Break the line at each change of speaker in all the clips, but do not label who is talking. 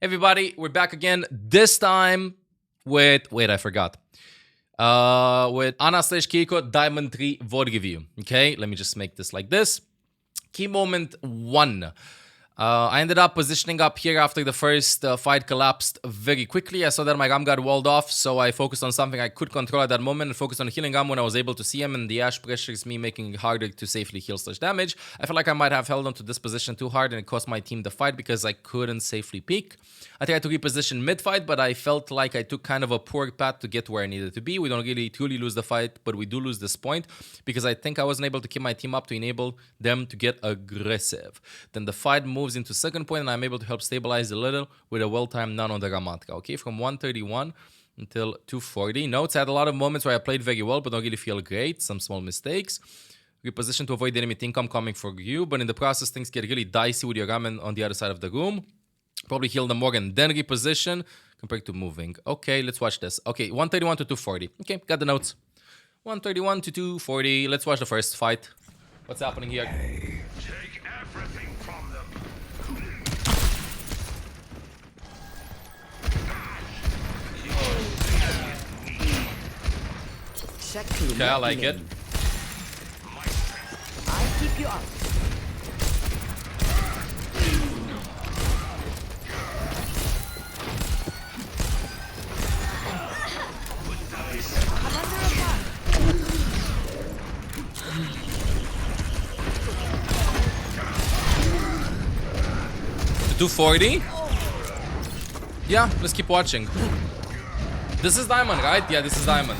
Everybody, we're back again. This time with I forgot. With Ana/Kiko Diamond 3 VOD review. Okay, let me just make this like this. Key moment 1. I ended up positioning up here after the first fight collapsed very quickly. I saw that my Ram got walled off, so I focused on something I could control at that moment and focused on healing Ram when I was able to see him, and the Ashe pressures me, making it harder to safely heal/damage. I felt like I might have held on to this position too hard and it cost my team the fight because I couldn't safely peek. I tried to reposition mid-fight, but I felt like I took kind of a poor path to get where I needed to be. We don't really truly lose the fight, but we do lose this point because I think I wasn't able to keep my team up to enable them to get aggressive. Then the fight moves into second point and I'm able to help stabilize a little with a well-timed none on the Ramatka. Okay, from 131 until 240. Notes, I had a lot of moments where I played very well, but don't really feel great. Some small mistakes. Reposition to avoid the enemy income coming for you, but in the process, things get really dicey with your ramen on the other side of the room. Probably heal them more and then reposition compared to moving. Okay, let's watch this. Okay, 131 to 240. Okay, got the notes. 131 to 240. Let's watch the first fight. What's happening here?
Hey, take everything from them.
Okay, I like it.
I keep you up.
To 240? Yeah, let's keep watching. This is Diamond, right? Yeah, this is Diamond.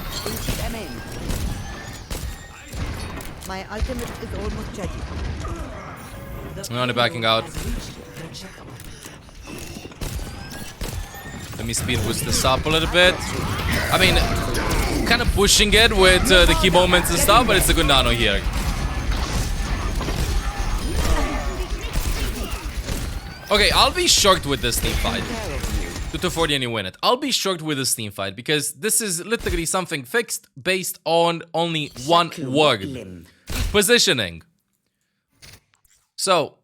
My ultimate is almost ready.
I'm only backing out. Let me speed boost this up a little bit. I mean, kind of pushing it with the key moments and stuff, but it's a good nano here. Okay, I'll be shocked with this team fight. To 240 and you win it. I'll be shocked with this team fight because this is literally something fixed based on only one word. Positioning. So,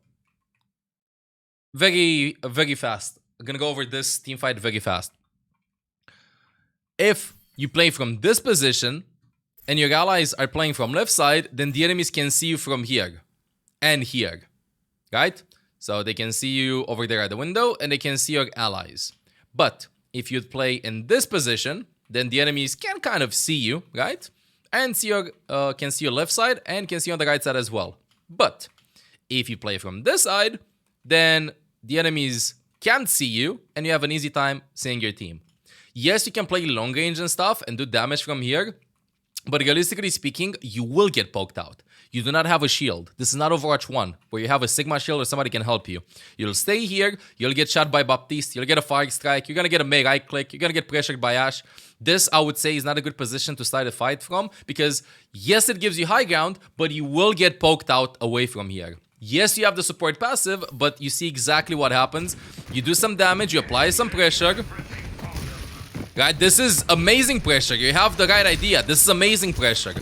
very fast. I'm gonna go over this team fight very fast. If you play from this position and your allies are playing from left side, then the enemies can see you from here and here, right? So they can see you over there at the window and they can see your allies. But if you play in this position, then the enemies can kind of see you, right? And see your, can see your left side and can see on the right side as well. But if you play from this side, then the enemies can't see you and you have an easy time seeing your team. Yes, you can play long range and stuff and do damage from here, but realistically speaking, you will get poked out. You do not have a shield. This is not Overwatch 1, where you have a Sigma shield or somebody can help you. You'll stay here, you'll get shot by Baptiste, you'll get a fire strike, you're gonna get a mega right click, you're gonna get pressured by Ashe. This, I would say, is not a good position to start a fight from, because yes, it gives you high ground, but you will get poked out away from here. Yes, you have the support passive, but you see exactly what happens. You do some damage, you apply some pressure. Right, this is amazing pressure. You have the right idea. This is amazing pressure.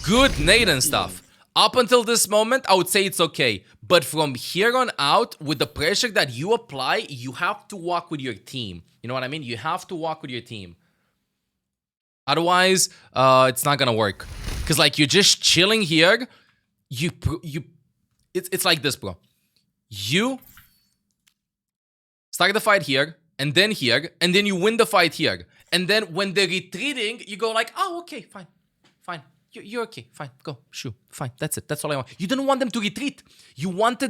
Good nade and stuff. Up until this moment, I would say it's okay. But from here on out, with the pressure that you apply, you have to walk with your team. You know what I mean? You have to walk with your team. Otherwise, it's not gonna work. Because like you're just chilling here. It's like this, bro. You start the fight here. And then here, and then you win the fight here. And then when they're retreating, you go like, oh, okay, fine. You're okay, fine, go, shoot, fine, that's it, that's all I want. You didn't want them to retreat. You want to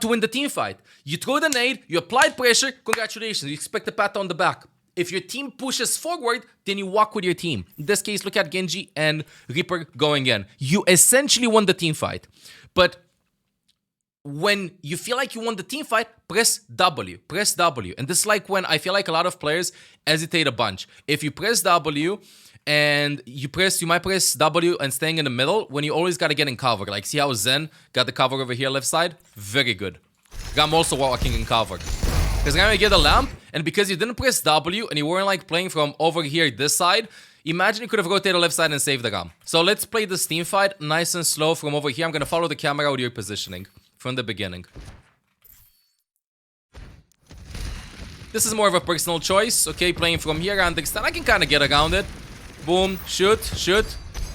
win the team fight. You throw the nade, you applied pressure, congratulations, you expect a pat on the back. If your team pushes forward, then you walk with your team. In this case, look at Genji and Reaper going in. You essentially won the team fight. But when you feel like you won the team fight, press W. Press W. And this is like when I feel like a lot of players hesitate a bunch. If you press W and you might press W and staying in the middle when you always got to get in cover. Like, see how Zen got the cover over here left side? Very good. I'm also walking in cover. Because now you get a lamp, and because you didn't press W and you weren't like playing from over here this side, imagine you could have rotated left side and saved the ram. So let's play this team fight nice and slow from over here. I'm going to follow the camera with your positioning from the beginning. This is more of a personal choice, okay? Playing from here, I understand. I can kind of get around it. Boom, shoot, shoot.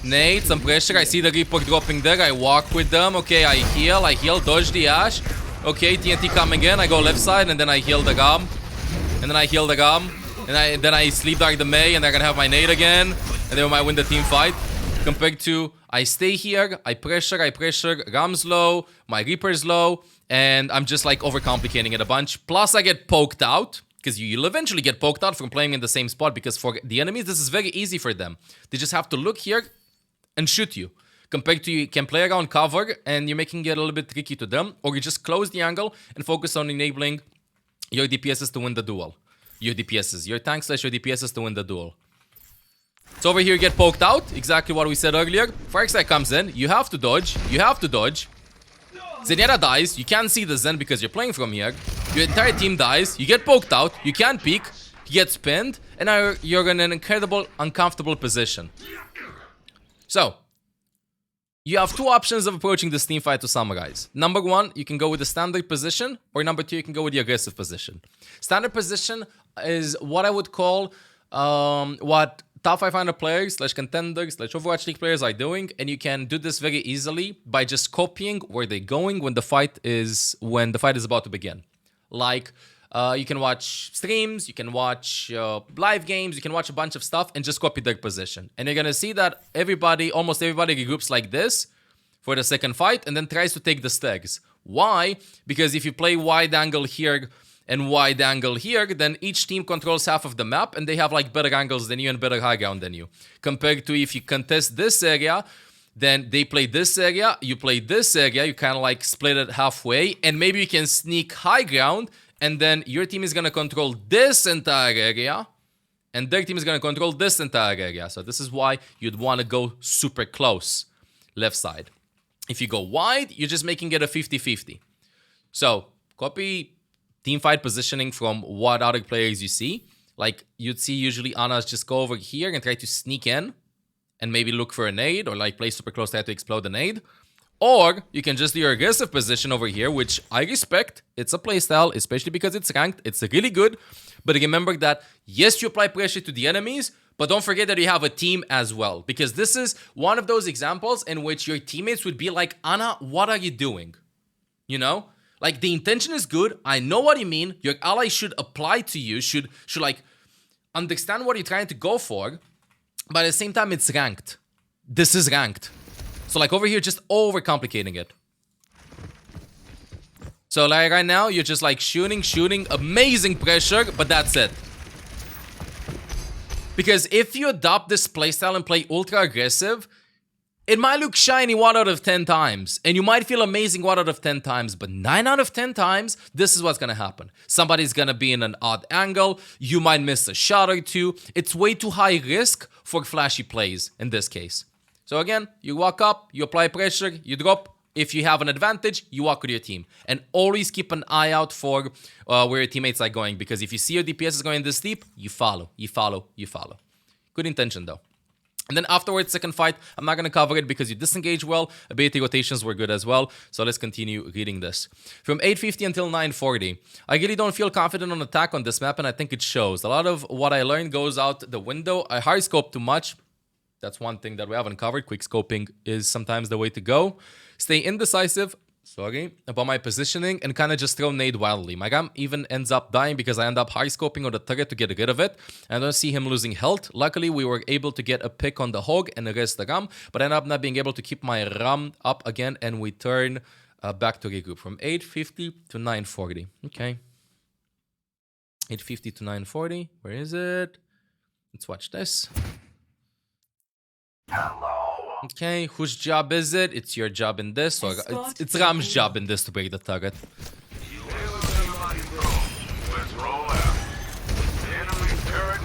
Nade, some pressure. I see the Reaper dropping there. I walk with them. Okay, I heal, dodge the Ash. Okay, TNT coming in. I go left side, and then I heal the Gum. And then I heal the Gum. And then I sleep dark the Mei, and they're gonna have my nade again. And then we might win the team fight. Compared to, I stay here, I pressure, Gam's low, my Reaper's low, and I'm just like overcomplicating it a bunch. Plus I get poked out, because you'll eventually get poked out from playing in the same spot, because for the enemies, this is very easy for them. They just have to look here and shoot you. Compared to you can play around cover, and you're making it a little bit tricky to them, or you just close the angle and focus on enabling your DPSs to win the duel. Your DPSs, your tanks / your DPSs to win the duel. So over here you get poked out, exactly what we said earlier. Farsight comes in, you have to dodge, Zenyatta dies, you can't see the Zen because you're playing from here. Your entire team dies, you get poked out, you can't peek, you get pinned, and now you're in an incredible, uncomfortable position. So, you have two options of approaching this team fight to summarize. Number one, you can go with the standard position, or number two, you can go with the aggressive position. Standard position is what I would call what top 500 players / contenders / Overwatch League players are doing, and you can do this very easily by just copying where they're going when the fight is about to begin. Like you can watch streams, you can watch live games, you can watch a bunch of stuff and just copy their position. And you're gonna see that almost everybody regroups like this for the second fight and then tries to take the stairs. Why? Because if you play wide angle here and wide angle here, then each team controls half of the map and they have like better angles than you and better high ground than you. Compared to if you contest this area, then they play this area, you play this area, you kind of like split it halfway, and maybe you can sneak high ground, and then your team is gonna control this entire area, and their team is gonna control this entire area. So this is why you'd wanna go super close, left side. If you go wide, you're just making it a 50-50. So copy teamfight positioning from what other players you see. Like you'd see usually Annas just go over here and try to sneak in and maybe look for a nade, or like play super close, try to explode the nade. Or you can just do your aggressive position over here, which I respect. It's a playstyle, especially because it's ranked. It's really good. But remember that, yes, you apply pressure to the enemies, but don't forget that you have a team as well. Because this is one of those examples in which your teammates would be like, Anna, what are you doing? You know? Like, the intention is good. I know what you mean. Your ally should apply to you, should like understand what you're trying to go for. But at the same time, it's ranked. This is ranked. So like over here, just overcomplicating it. So like right now, you're just like shooting, amazing pressure, but that's it. Because if you adopt this playstyle and play ultra aggressive, it might look shiny 1 out of 10 times. And you might feel amazing 1 out of 10 times. But 9 out of 10 times, this is what's going to happen. Somebody's going to be in an odd angle. You might miss a shot or two. It's way too high risk for flashy plays in this case. So again, you walk up, you apply pressure, you drop. If you have an advantage, you walk with your team. And always keep an eye out for where your teammates are going. Because if you see your DPS is going this deep, you follow. Good intention though. And then afterwards, second fight, I'm not going to cover it because you disengage well. Ability rotations were good as well. So let's continue reading this. From 850 until 940, I really don't feel confident on attack on this map, and I think it shows. A lot of what I learned goes out the window. I hard scope too much. That's one thing that we haven't covered. Quick scoping is sometimes the way to go. Stay indecisive, about my positioning, and kind of just throw nade wildly. My Ram even ends up dying because I end up high scoping on the turret to get rid of it. And I don't see him losing health. Luckily, we were able to get a pick on the hog and arrest the Ram, but I end up not being able to keep my Ram up again, and we turn back to regroup from 850 to 940. Okay. 850 to 940. Where is it? Let's watch this. Okay, whose job is it? It's your job in this, or it's Ram's job in this to break the target.
Let's roll out. Enemy turret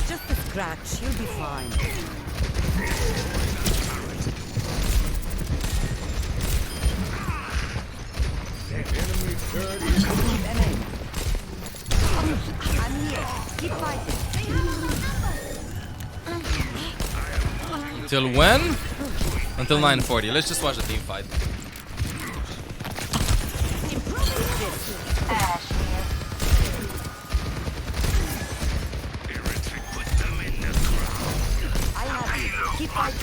Just a scratch, you'll be fine. I'm here. Keep fighting.
Until when? Until 9:40. Let's just watch the team fight.
Keep fighting.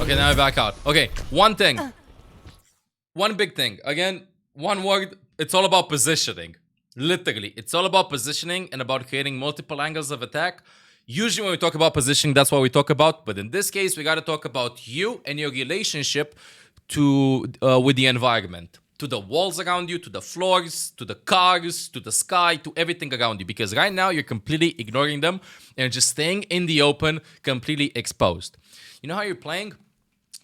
Okay, now I back out. Okay, one thing. One big thing. Again, one word. It's all about positioning. Literally, it's all about positioning and about creating multiple angles of attack. Usually when we talk about positioning, that's what we talk about. But in this case, we got to talk about you and your relationship to with the environment. To the walls around you, to the floors, to the cars, to the sky, to everything around you. Because right now, you're completely ignoring them and just staying in the open, completely exposed. You know how you're playing?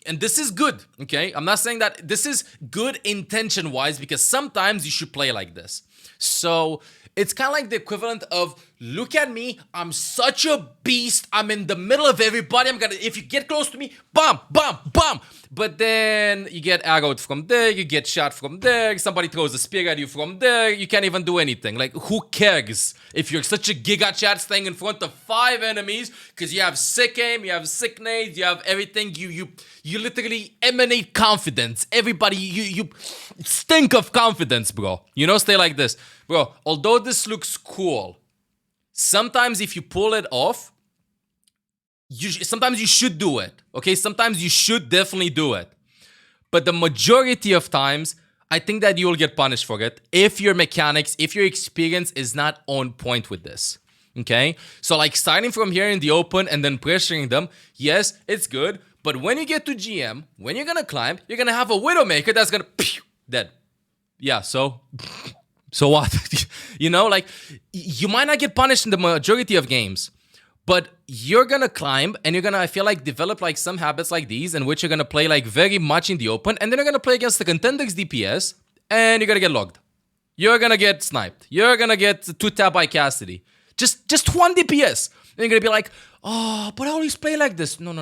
And this is good, okay? I'm not saying that this is good intention-wise because sometimes you should play like this. So it's kind of like the equivalent of, look at me, I'm such a beast, I'm in the middle of everybody, if you get close to me, bam, bam, bam. But then you get arrowed from there, you get shot from there, somebody throws a spear at you from there, you can't even do anything. Like, who cares if you're such a giga chat staying in front of 5 enemies because you have sick aim, you have sick nades, you have everything, you literally emanate confidence. Everybody, you stink of confidence, bro. You know, stay like this. Bro, although this looks cool, sometimes if you pull it off, sometimes you should do it, okay? Sometimes you should definitely do it. But the majority of times, I think that you'll get punished for it if your mechanics, if your experience is not on point with this, okay? So like starting from here in the open and then pressuring them, yes, it's good. But when you get to GM, when you're gonna climb, you're gonna have a Widowmaker that's gonna dead. Yeah, so what? You know, like, you might not get punished in the majority of games, but you're gonna climb and you're gonna, I feel like, develop like some habits like these in which you're gonna play like very much in the open, and then you're gonna play against the contenders DPS and you're gonna get logged. You're gonna get sniped. You're gonna get 2-tap by Cassidy. Just 1 DPS. And you're gonna be like, oh, but I always play like this. No.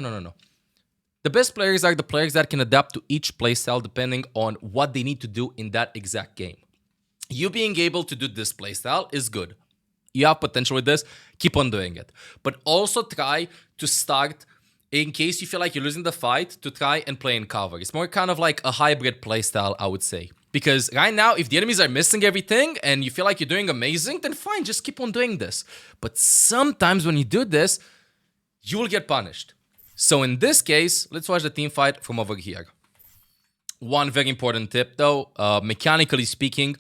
The best players are the players that can adapt to each playstyle depending on what they need to do in that exact game. You being able to do this playstyle is good. You have potential with this, keep on doing it. But also try to start, in case you feel like you're losing the fight, to try and play in cover. It's more kind of like a hybrid playstyle, I would say. Because right now, if the enemies are missing everything and you feel like you're doing amazing, then fine, just keep on doing this. But sometimes when you do this, you will get punished. So in this case, let's watch the team fight from over here. One very important tip though, mechanically speaking,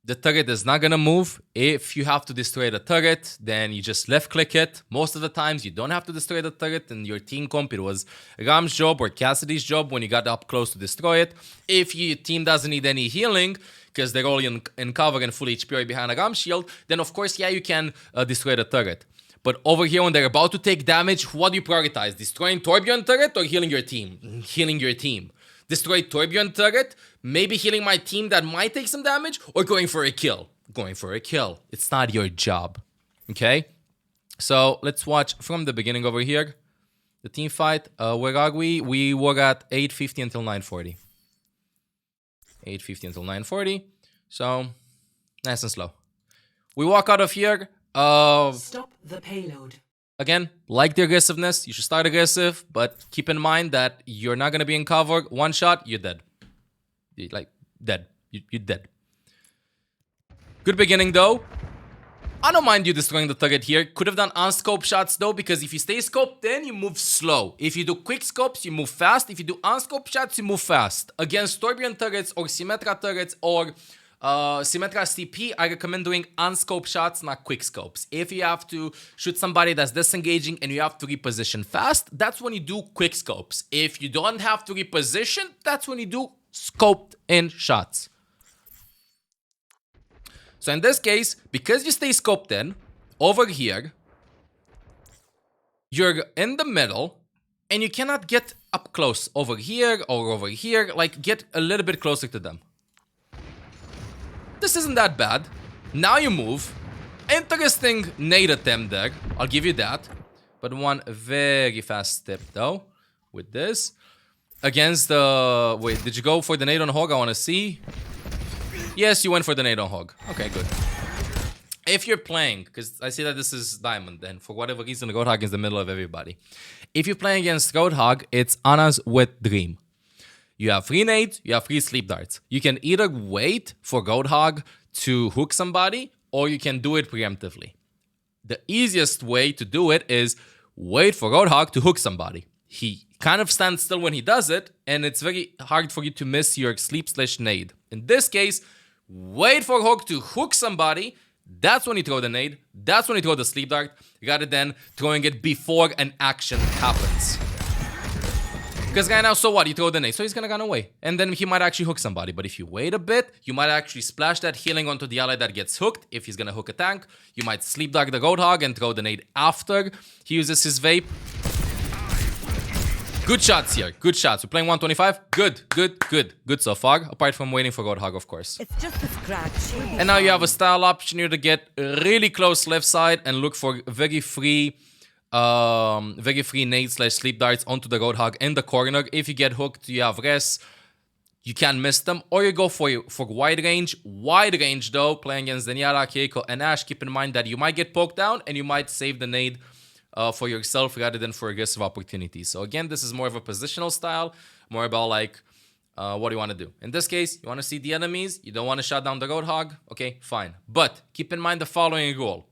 the turret is not gonna move. If you have to destroy the turret, then you just left click it. Most of the times you don't have to destroy the turret. In your team comp, it was Ram's job or Cassidy's job when you got up close to destroy it. If your team doesn't need any healing, because they're all in cover and full HP behind a Ram shield, then of course, yeah, you can destroy the turret. But over here, when they're about to take damage, what do you prioritize? Destroying Torbjorn turret or healing your team? Healing your team. Destroy Torbjorn turret, maybe healing my team that might take some damage, or going for a kill? Going for a kill. It's not your job. Okay? So let's watch from the beginning over here. The team fight. Where are we? We were at 8:50 until 9:40. 8:50 until 9:40. So, nice and slow. We walk out of here.
Stop the payload.
Again, like the aggressiveness, you should start aggressive, but keep in mind that you're not going to be in cover. One shot, you're dead. Dead. You're dead. Good beginning, though. I don't mind you destroying the target here. Could have done unscope shots, though, because if you stay scoped in, you move slow. If you do quick scopes, you move fast. If you do unscope shots, you move fast. Against Torbjorn turrets or Symmetra turrets or Symmetra CP, I recommend doing unscope shots, not quick scopes. If you have to shoot somebody that's disengaging and you have to reposition fast, that's when you do quick scopes. If you don't have to reposition, that's when you do scoped in shots. So in this case, because you stay scoped in, over here, you're in the middle and you cannot get up close over here or over here, like get a little bit closer to them. This isn't that bad. Now you move. Interesting nade attempt there. I'll give you that. But one very fast step though. With this. Against the... Wait, did you go for the nade on Hog? I want to see. Yes, you went for the nade on Hog. Okay, good. if you're playing, because I see that this is Diamond, and for whatever reason, Roadhog is the middle of everybody. If you're playing against Roadhog, it's Ana's Wet Dream. You have 3 nades, you have 3 sleep darts. You can either wait for Roadhog to hook somebody, or you can do it preemptively. The easiest way to do it is wait for Roadhog to hook somebody. He kind of stands still when he does it, and it's very hard for you to miss your sleep/nade. In this case, wait for Hog to hook somebody. That's when you throw the nade. That's when you throw the sleep dart, rather than throwing it before an action happens. Because right now, so what? You throw the nade, so he's gonna run away. And then he might actually hook somebody. But if you wait a bit, you might actually splash that healing onto the ally that gets hooked. If he's gonna hook a tank, you might sleep dart the Roadhog and throw the nade after he uses his vape. Good shots here. Good shots. We're playing 125. Good so far. Apart from waiting for Roadhog, of course.
It's just a scratch.
And now you have a style option here to get really close left side and look for very free nade/sleep darts onto the Roadhog in the corner. If you get hooked, you have res. You can't miss them. Or you go for wide range. Wide range though, playing against Zenyatta, Keiko, and Ashe. Keep in mind that you might get poked down and you might save the nade for yourself rather than for aggressive opportunities. So again, this is more of a positional style, more about like what do you want to do. In this case, you want to see the enemies, you don't want to shut down the Roadhog, okay, fine. But keep in mind the following rule,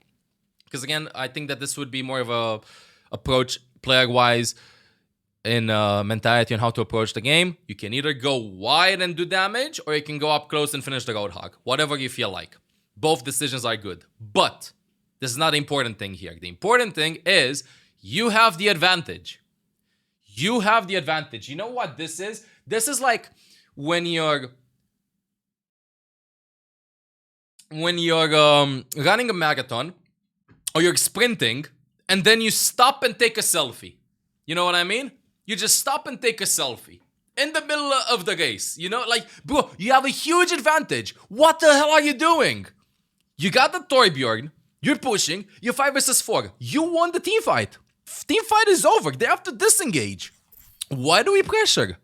because again, I think that this would be more of a approach player-wise in mentality on how to approach the game. You can either go wide and do damage, or you can go up close and finish the Roadhog, whatever you feel like. Both decisions are good, but this is not the important thing here. The important thing is you have the advantage. You have the advantage. You know what this is? This is like when you're running a marathon or you're sprinting and then you stop and take a selfie. You know what I mean? You just stop and take a selfie in the middle of the race. You know, like, bro, you have a huge advantage. What the hell are you doing? You got the Torbjorn. You're pushing. You're 5 versus 4. You won the team fight. Team fight is over. They have to disengage. Why do we pressure?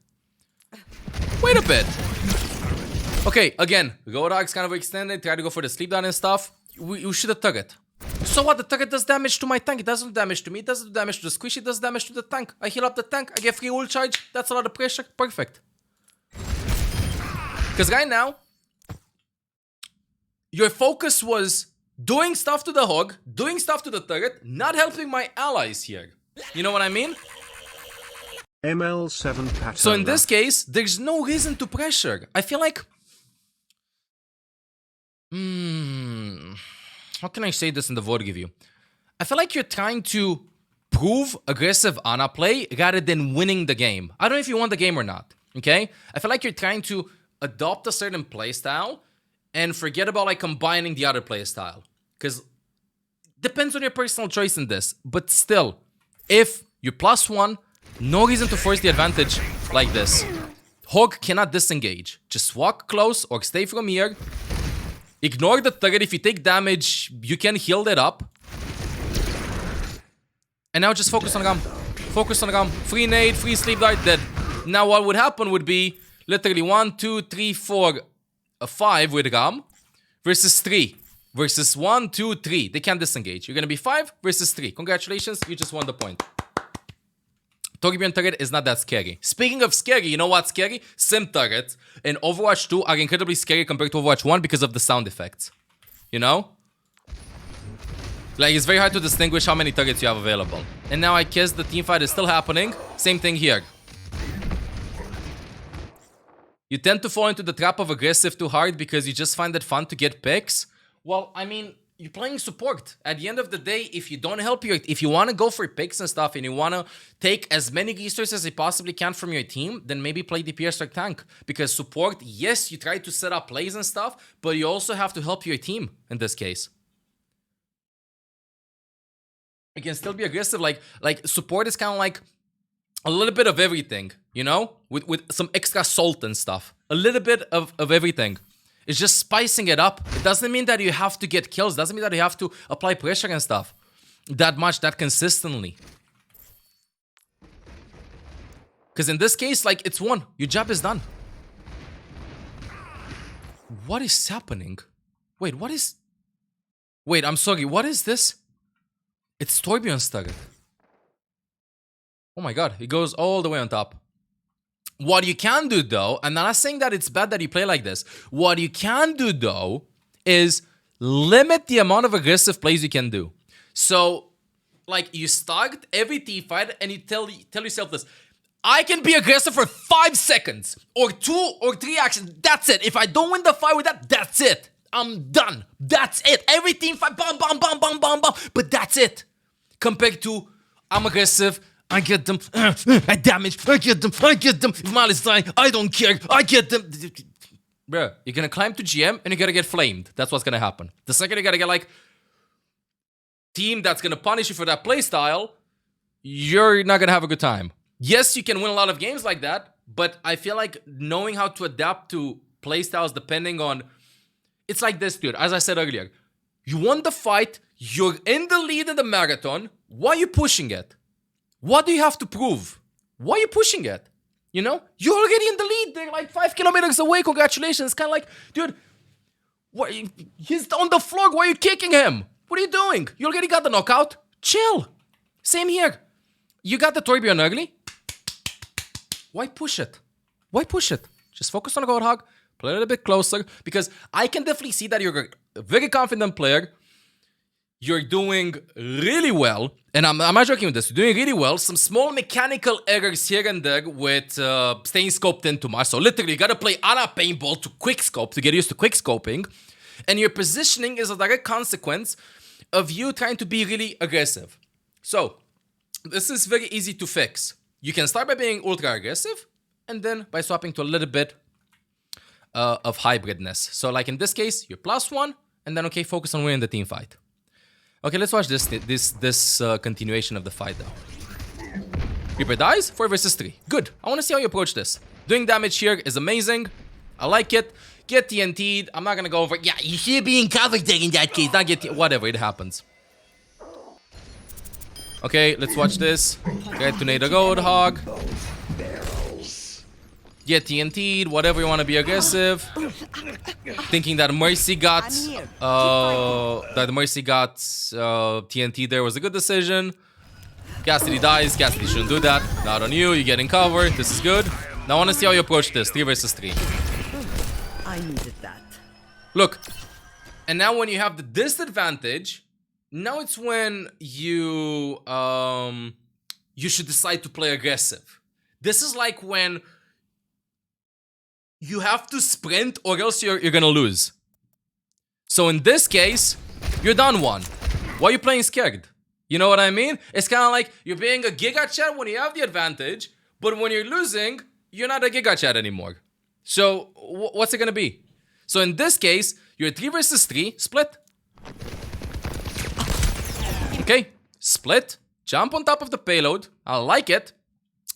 Wait a bit. Okay, again, Roadhog's kind of extended. Try to go for the sleep down and stuff. We shoot a turret. So what? The turret does damage to my tank. It doesn't do damage to me. It doesn't do damage to the squishy. It does damage to the tank. I heal up the tank. I get free ult charge. That's a lot of pressure. Perfect. Because right now, your focus was doing stuff to the Hog, doing stuff to the turret, not helping my allies here. You know what I mean?
mL7 Spectates.
So in this case, there's no reason to pressure. I feel like... how can I say this in the vote review? I feel like you're trying to prove aggressive Ana play rather than winning the game. I don't know if you won the game or not, okay? I feel like you're trying to adopt a certain playstyle and forget about like combining the other playstyle. Because depends on your personal choice in this. But still, if you're +1, no reason to force the advantage like this. Hog cannot disengage. Just walk close or stay from here. Ignore the turret. If you take damage, you can heal that up. And now just focus on Ram. Focus on Ram. Free nade, free sleep dart, dead. Now what would happen would be literally 1, 2, 3, 4, 5 with Ram versus 3. Versus 1, 2, 3. They can't disengage. You're gonna be 5 versus 3. Congratulations, you just won the point. Torbjorn turret is not that scary. Speaking of scary, you know what's scary? Sim turrets in Overwatch 2 are incredibly scary compared to Overwatch 1 because of the sound effects. You know? Like, it's very hard to distinguish how many turrets you have available. And now I guess the teamfight is still happening. Same thing here. You tend to fall into the trap of aggressive too hard because you just find it fun to get picks. Well, I mean, you're playing support. At the end of the day, if you don't help if you want to go for picks and stuff and you want to take as many resources as you possibly can from your team, then maybe play DPS or tank. Because support, yes, you try to set up plays and stuff, but you also have to help your team in this case. You can still be aggressive. Like support is kind of like a little bit of everything, you know? With some extra salt and stuff. A little bit of everything. It's just spicing it up. It doesn't mean that you have to get kills. It doesn't mean that you have to apply pressure and stuff. That much, that consistently. Because in this case, like, it's won. Your job is done. What is happening? Wait, what is... Wait, I'm sorry. What is this? It's Torbjorn's turret. Oh my god, it goes all the way on top. What you can do though, and I'm not saying that it's bad that you play like this. What you can do though is limit the amount of aggressive plays you can do. So, like, you start every team fight and you tell yourself this: I can be aggressive for 5 seconds or 2 or 3 actions. That's it. If I don't win the fight with that, that's it. I'm done. That's it. Every team fight, bam, bam, bam, bam, bam, bam. But that's it. Compared to, I'm aggressive, I get them, I damage, I get them. If Mal is dying, I don't care, I get them. Bruh, you're gonna climb to GM and you're gonna get flamed. That's what's gonna happen. The second you're gonna get like team that's gonna punish you for that playstyle, you're not gonna have a good time. Yes, you can win a lot of games like that, but I feel like knowing how to adapt to playstyles depending on... It's like this, dude. As I said earlier, you won the fight, you're in the lead in the marathon. Why are you pushing it? What do you have to prove? Why are you pushing it? You know? You're already in the lead. They're like 5 kilometers away. Congratulations. It's kind of like, dude, what, he's on the floor. Why are you kicking him? What are you doing? You already got the knockout. Chill. Same here. You got the Torbjorn early. Why push it? Why push it? Just focus on the Roadhog. Play a little bit closer. Because I can definitely see that you're a very confident player. You're doing really well. And I'm not joking with this. You're doing really well. Some small mechanical errors here and there with staying scoped in too much. So literally, you gotta play on a paintball to quick scope to get used to quick scoping. And your positioning is a direct consequence of you trying to be really aggressive. So, this is very easy to fix. You can start by being ultra aggressive, and then by swapping to a little bit of hybridness. So like in this case, you're +1, and then okay, focus on winning the team fight. Okay, let's watch this continuation of the fight though. Reaper dies, 4 versus 3. Good. I want to see how you approach this. Doing damage here is amazing. I like it. Get TNT'd. I'm not gonna go over. Yeah, you should be in cover there in that case. Not get whatever. It happens. Okay, let's watch this. Get to Nada Roadhog. Get TNT'd. Whatever you want to be aggressive. Thinking that Mercy got TNT there was a good decision. Cassidy dies. Cassidy shouldn't do that. Not on you. You get in cover. This is good. Now I want to see how you approach this. 3 versus 3.
I needed that.
Look, and now when you have the disadvantage, now it's when you should decide to play aggressive. This is like when you have to sprint or else you're gonna lose. So in this case, you're down 1. Why are you playing scared? You know what I mean? It's kind of like you're being a Giga Chat when you have the advantage, but when you're losing, you're not a Giga Chat anymore. So, what's it gonna be? So in this case, you're 3 versus 3, split. Okay, split, jump on top of the payload, I like it.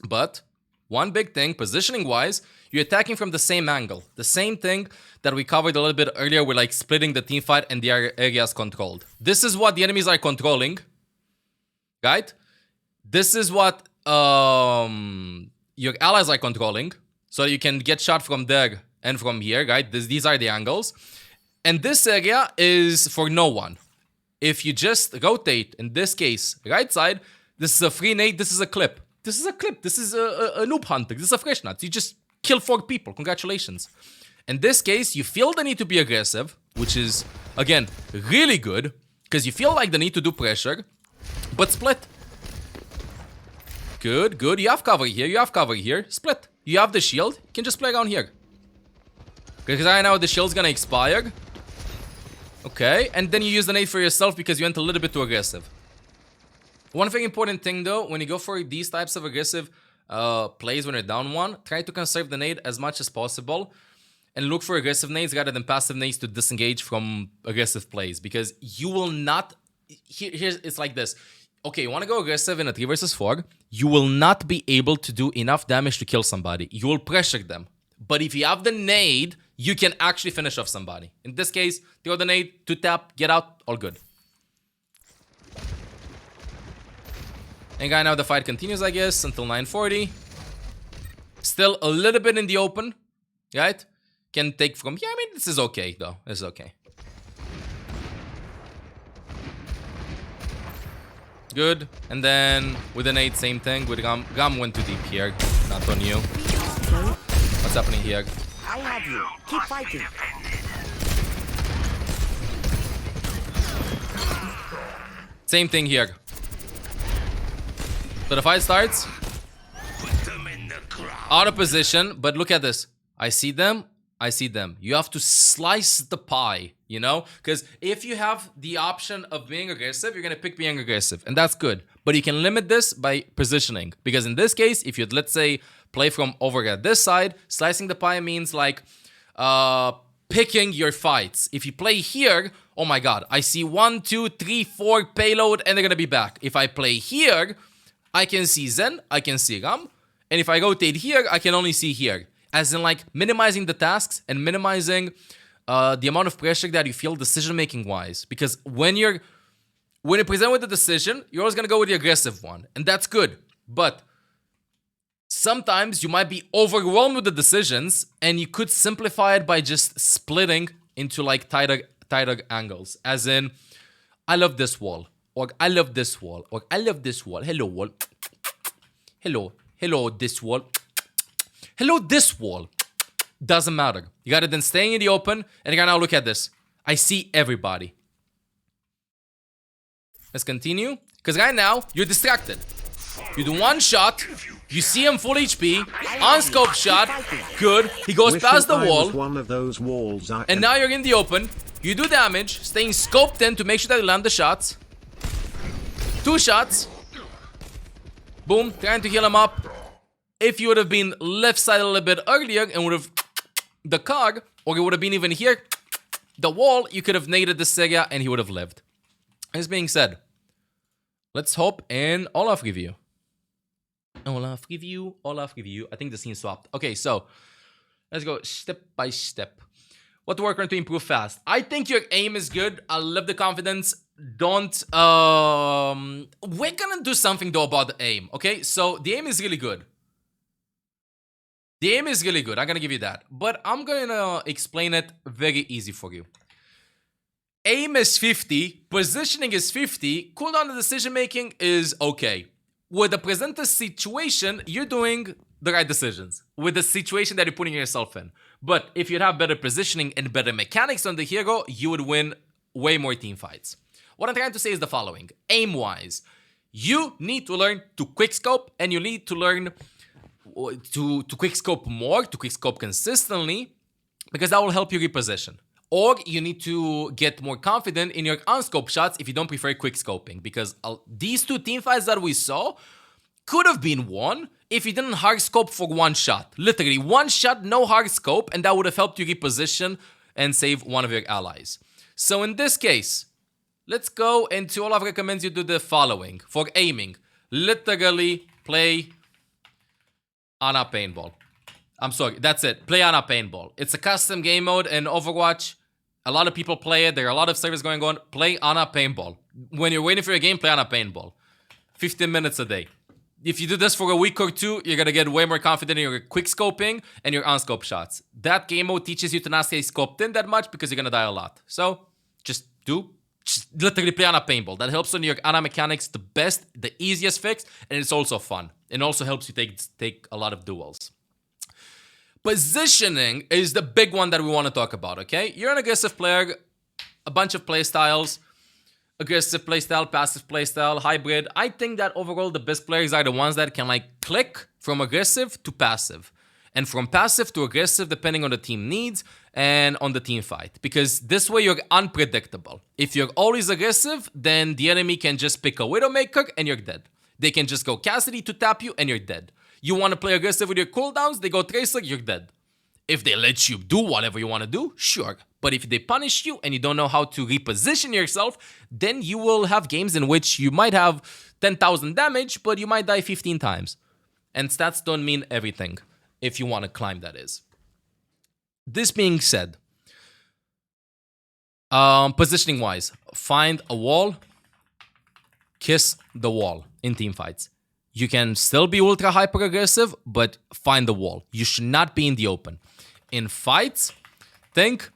But, one big thing, positioning-wise, you're attacking from the same angle. The same thing that we covered a little bit earlier with like splitting the team fight and the areas controlled. This is what the enemies are controlling, right? This is what your allies are controlling. So you can get shot from there and from here, right? These are the angles. And this area is for no one. If you just rotate, in this case, right side, this is a free nade, this is a clip. This is a clip, this is a noob hunter, this is a fresh nuts. You just kill 4 people, congratulations. In this case, you feel the need to be aggressive, which is, again, really good, because you feel like the need to do pressure, but split. Good, good, you have cover here, split. You have the shield, you can just play around here. Because right now the shield's gonna expire. Okay, and then you use the nade for yourself because you went a little bit too aggressive. One very important thing though, when you go for these types of aggressive plays when you're down 1, try to conserve the nade as much as possible. And look for aggressive nades rather than passive nades to disengage from aggressive plays. Because you will not... Here's it's like this. Okay, you want to go aggressive in a 3 versus 4. You will not be able to do enough damage to kill somebody. You will pressure them. But if you have the nade, you can actually finish off somebody. In this case, throw the nade, 2-tap, get out, all good. And guy, now the fight continues, I guess, until 9:40. Still a little bit in the open, right? Can take from... Yeah, I mean, this is okay, though. This is okay. Good. And then with an 8, same thing. With Gum went too deep here. Not on you. What's happening here?
I have you. Keep fighting.
Same thing here. So the fight starts. Out of position, but look at this. I see them. I see them. You have to slice the pie, you know? Because if you have the option of being aggressive, you're going to pick being aggressive. And that's good. But you can limit this by positioning. Because in this case, if you'd, let's say, play from over at this side, slicing the pie means like picking your fights. If you play here, oh my god, I see 1, 2, 3, 4 payload and they're going to be back. If I play here, I can see Zen, I can see Ram. And if I rotate here, I can only see here. As in like minimizing the tasks and minimizing the amount of pressure that you feel decision-making wise. Because when you're presented with a decision, you're always going to go with the aggressive one. And that's good. But sometimes you might be overwhelmed with the decisions and you could simplify it by just splitting into like tighter angles. As in, I love this wall. Or I love this wall. Or I love this wall. Hello, wall. Hello. Hello, this wall. Hello, this wall. Doesn't matter. You gotta then staying in the open, and you gotta now look at this. I see everybody. Let's continue. Because right now, you're distracted. You do one shot, you see him full HP, on scope shot, good. He goes past the wall,
one of those walls
and now you're in the open. You do damage, staying scoped in to make sure that you land the shots. 2 shots. Boom, trying to heal him up. If you would have been left side a little bit earlier and would have the cog, or it would have been even here, the wall, you could have naded this area and he would have lived. This being said, let's hop in Olaf review. Olaf review. I think the scene swapped. Okay, so let's go step by step. What to work on to improve fast? I think your aim is good. I love the confidence. Don't we're gonna do something though about the aim. Okay, so the aim is really good. The aim is really good. I'm gonna give you that, but I'm gonna explain it very easy for you. Aim is 50, positioning is 50, cooldown and decision making is okay. With the presenter situation, you're doing the right decisions with the situation that you're putting yourself in. But if you'd have better positioning and better mechanics on the hero, you would win way more team fights. What I'm trying to say is the following. Aim-wise, you need to learn to quickscope and you need to learn to quickscope more, to quickscope consistently, because that will help you reposition. Or you need to get more confident in your unscope shots if you don't prefer quickscoping, because these 2 team fights that we saw could have been won if you didn't hard scope for 1 shot. Literally 1 shot, no hard scope, and that would have helped you reposition and save one of your allies. So in this case, let's go into Olaf recommends you do the following. For aiming, literally play Ana Paintball. I'm sorry, that's it. Play Ana Paintball. It's a custom game mode in Overwatch. A lot of people play it. There are a lot of servers going on. Play Ana Paintball. When you're waiting for your game, play Ana Paintball. 15 minutes a day. If you do this for a week or 2, you're gonna get way more confident in your quick scoping and your unscope shots. That game mode teaches you to not stay scoped in that much because you're gonna die a lot. So, just literally play Ana Paintball. That helps on your Ana mechanics the best, the easiest fix, and it's also fun. It also helps you take a lot of duels. Positioning is the big one that we want to talk about, okay? You're an aggressive player, a bunch of playstyles, aggressive playstyle, passive playstyle, hybrid. I think that overall the best players are the ones that can like click from aggressive to passive. And from passive to aggressive depending on the team needs and on the team fight. Because this way you're unpredictable. If you're always aggressive, then the enemy can just pick a Widowmaker and you're dead. They can just go Cassidy to tap you and you're dead. You want to play aggressive with your cooldowns, they go Tracer, you're dead. If they let you do whatever you want to do, sure. But if they punish you and you don't know how to reposition yourself, then you will have games in which you might have 10,000 damage, but you might die 15 times. And stats don't mean everything, if you want to climb, that is. This being said, positioning-wise, find a wall, kiss the wall in team fights. You can still be ultra hyper aggressive, but find the wall. You should not be in the open. In fights, think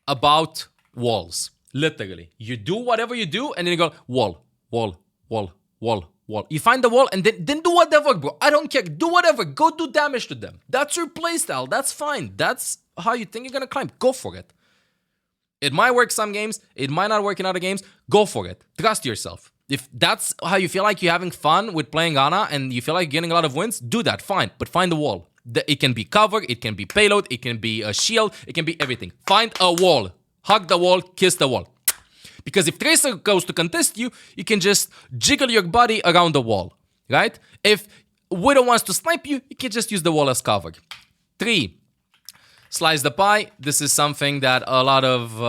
about walls. Literally. You do whatever you do, and then you go, wall, wall, wall, wall, wall. You find the wall and then do whatever, bro. I don't care. Do whatever. Go do damage to them. That's your playstyle. That's fine. That's how you think you're gonna climb. Go for it. It might work some games. It might not work in other games. Go for it. Trust yourself. If that's how you feel like you're having fun with playing Ana and you feel like you're getting a lot of wins, do that. Fine. But find a wall. It can be cover. It can be payload. It can be a shield. It can be everything. Find a wall. Hug the wall. Kiss the wall. Because if Tracer goes to contest you, you can just jiggle your body around the wall. Right? If Widow wants to snipe you, you can just use the wall as cover. 3. Slice the pie. This is something that a lot of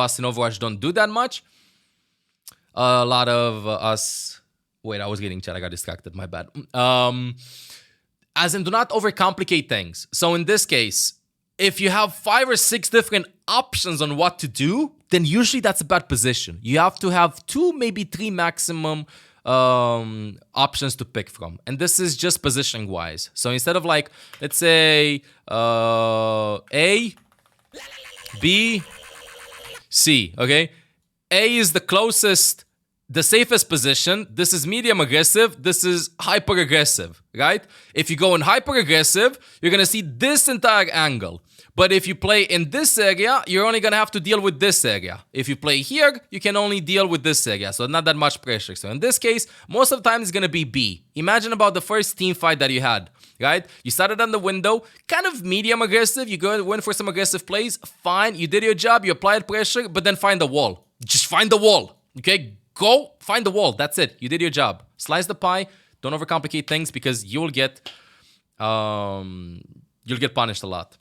us in Overwatch don't do that much. A lot of us. Wait, I was getting chat. I got distracted. My bad. As in, do not overcomplicate things. So in this case, if you have 5 or 6 different options on what to do, then usually that's a bad position. You have to have 2, maybe 3 maximum options to pick from, and this is just positioning wise. So instead of like, let's say A, B, C, okay? A is the closest, the safest position. This is medium aggressive. This is hyper aggressive, right? If you go in hyper aggressive, you're gonna see this entire angle. But if you play in this area, you're only gonna have to deal with this area. If you play here, you can only deal with this area, so not that much pressure. So in this case, most of the time it's gonna be B. Imagine about the first team fight that you had, right? You started on the window, kind of medium aggressive, you go win for some aggressive plays, fine, you did your job, you applied pressure, but then find the wall. Just find the wall, okay? Go find the wall, that's it, you did your job. Slice the pie, don't overcomplicate things because you'll get punished a lot.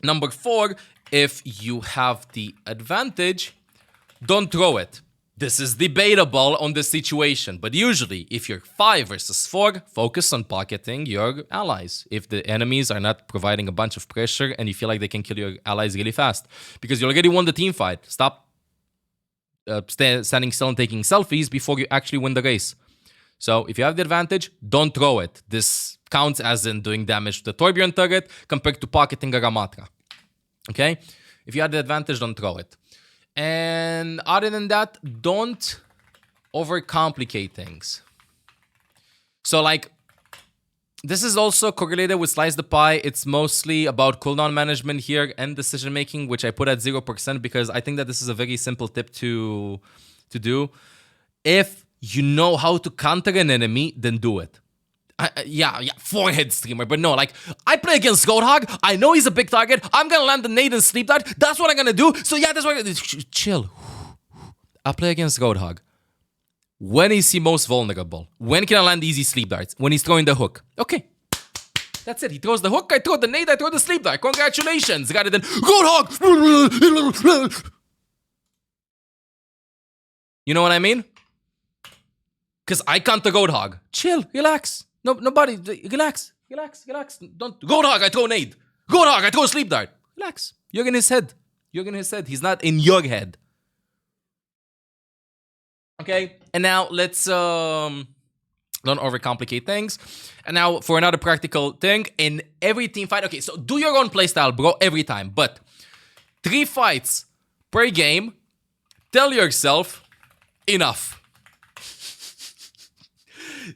Number 4, if you have the advantage, don't throw it. This is debatable on the situation, but usually if you're 5 versus 4, focus on pocketing your allies. If the enemies are not providing a bunch of pressure and you feel like they can kill your allies really fast, because you already won the team fight. Stop standing still and taking selfies before you actually win the race. So if you have the advantage, don't throw it. This counts as in doing damage to the Torbjorn turret compared to pocketing a Ramatra. Okay? If you have the advantage, don't throw it. And other than that, don't overcomplicate things. So like, this is also correlated with Slice the Pie. It's mostly about cooldown management here and decision making, which I put at 0% because I think that this is a very simple tip to do. If you know how to counter an enemy, then do it. Yeah, forehead streamer, but no, like, I play against Roadhog, I know he's a big target, I'm gonna land the nade and sleep dart, that's what I'm gonna do, so yeah, that's what I'm gonna do. Chill. I play against Roadhog. When is he most vulnerable? When can I land easy sleep darts? When he's throwing the hook. Okay. That's it, he throws the hook, I throw the nade, I throw the sleep dart. Congratulations, rather than Roadhog! You know what I mean? Because I can't the Roadhog. Chill, relax. No, nobody, relax. Don't, Roadhog, I throw nade. Roadhog, I throw sleep dart. Relax. You're in his head. He's not in your head. Okay, and now let's, don't overcomplicate things. And now for another practical thing, in every team fight, okay, so do your own playstyle, bro, every time. But 3 fights per game, tell yourself, enough.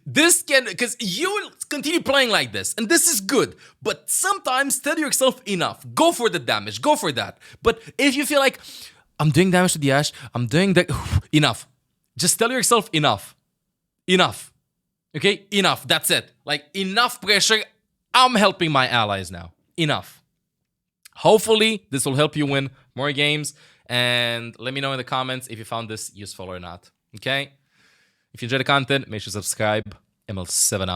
This can, because you will continue playing like this, and this is good, but sometimes tell yourself enough. Go for the damage, go for that. But if you feel like, I'm doing damage to the Ashe, I'm doing that, enough. Just tell yourself enough. Enough. Okay? Enough. That's it. Like, enough pressure. I'm helping my allies now. Enough. Hopefully, this will help you win more games, and let me know in the comments if you found this useful or not. Okay? If you enjoyed the content, make sure to subscribe. mL7 out.